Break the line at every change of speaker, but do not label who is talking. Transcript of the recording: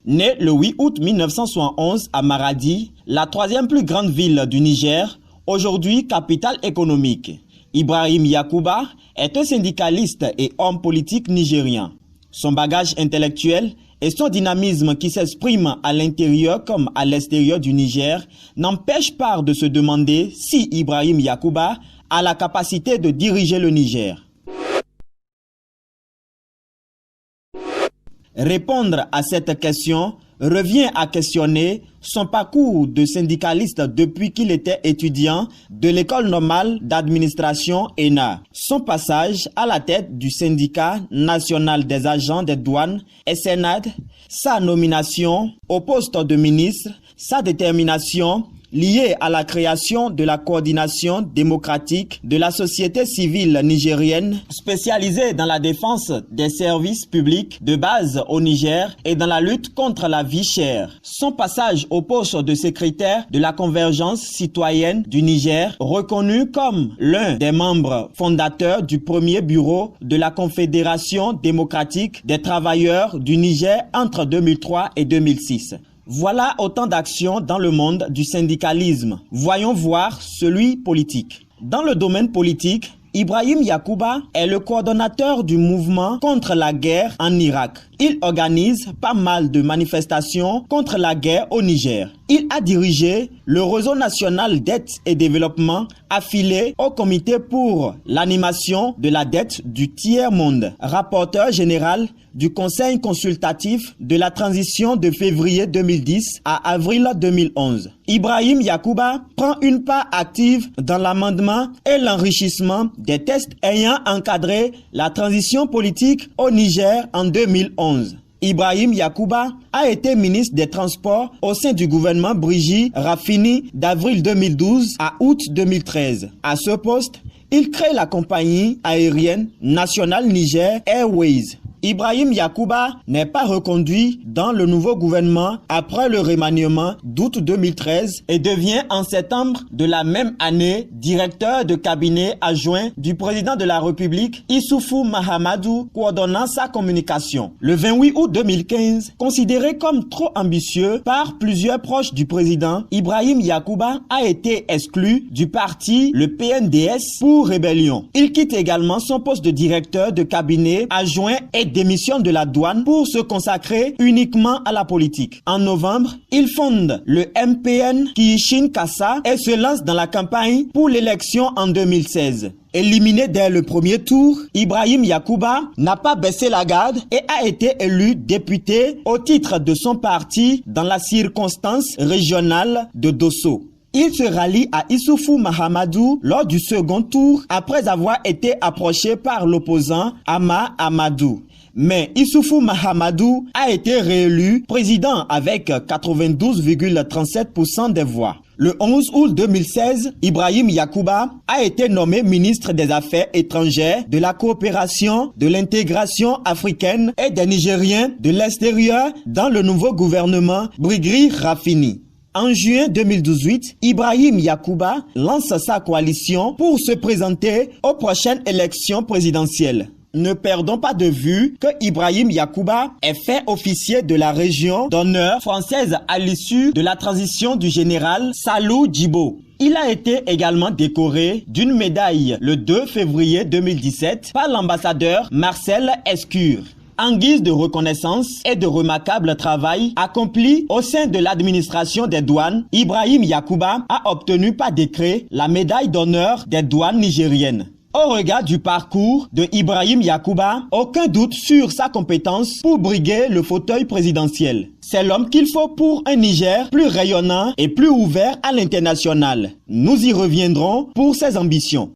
Né le 8 août 1971 à Maradi, la troisième plus grande ville du Niger, aujourd'hui capitale économique, Ibrahim Yakuba est un syndicaliste et homme politique nigérien. Son bagage intellectuel et son dynamisme qui s'exprime à l'intérieur comme à l'extérieur du Niger n'empêchent pas de se demander si Ibrahim Yakuba a la capacité de diriger le Niger. Répondre à cette question revient à questionner son parcours de syndicaliste depuis qu'il était étudiant de l'école normale d'administration ENA, son passage à la tête du syndicat national des agents des douanes SNAD, sa nomination au poste de ministre, sa détermination liée à la création de la coordination démocratique de la société civile nigérienne spécialisée dans la défense des services publics de base au Niger et dans la lutte contre la vie chère. Son passage au poste de secrétaire de la convergence citoyenne du Niger, reconnu comme l'un des membres fondateurs du premier bureau de la Confédération démocratique des travailleurs du Niger entre 2003 et 2006. Voilà autant d'actions dans le monde du syndicalisme. Voyons voir celui politique. Dans le domaine politique, Ibrahim Yakuba est le coordonnateur du mouvement contre la guerre en Irak. Il organise pas mal de manifestations contre la guerre au Niger. Il a dirigé le réseau national d'aide et développement affilié au comité pour l'animation de la dette du tiers-monde, rapporteur général du Conseil consultatif de la transition de février 2010 à avril 2011. Ibrahim Yakuba prend une part active dans l'amendement et l'enrichissement des textes ayant encadré la transition politique au Niger en 2011. Ibrahim Yakuba a été ministre des Transports au sein du gouvernement Brigitte Rafini d'avril 2012 à août 2013. À ce poste, il crée la compagnie aérienne nationale Niger Airways. Ibrahim Yakuba n'est pas reconduit dans le nouveau gouvernement après le remaniement d'août 2013 et devient en septembre de la même année directeur de cabinet adjoint du président de la République Issoufou Mahamadou, coordonnant sa communication. Le 28 août 2015, considéré comme trop ambitieux par plusieurs proches du président, Ibrahim Yakuba a été exclu du parti le PNDS pour rébellion. Il quitte également son poste de directeur de cabinet adjoint et démission de la douane pour se consacrer uniquement à la politique. En novembre, il fonde le MPN Kishin Kassa et se lance dans la campagne pour l'élection en 2016. Éliminé dès le premier tour, Ibrahim Yakuba n'a pas baissé la garde et a été élu député au titre de son parti dans la circonstance régionale de Dosso. Il se rallie à Issoufou Mahamadou lors du second tour après avoir été approché par l'opposant Ama Amadou. Mais Issoufou Mahamadou a été réélu président avec 92,37% des voix. Le 11 août 2016, Ibrahim Yakuba a été nommé ministre des Affaires étrangères, de la coopération, de l'intégration africaine et des Nigériens de l'extérieur dans le nouveau gouvernement Brigitte Rafini. En juin 2018, Ibrahim Yakuba lance sa coalition pour se présenter aux prochaines élections présidentielles. Ne perdons pas de vue que Ibrahim Yakuba est fait officier de la Légion d'honneur française à l'issue de la transition du général Salou Djibo. Il a été également décoré d'une médaille le 2 février 2017 par l'ambassadeur Marcel Escure. En guise de reconnaissance et de remarquable travail accompli au sein de l'administration des douanes, Ibrahim Yakuba a obtenu par décret la médaille d'honneur des douanes nigériennes. Au regard du parcours de Ibrahim Yakuba, aucun doute sur sa compétence pour briguer le fauteuil présidentiel. C'est l'homme qu'il faut pour un Niger plus rayonnant et plus ouvert à l'international. Nous y reviendrons pour ses ambitions.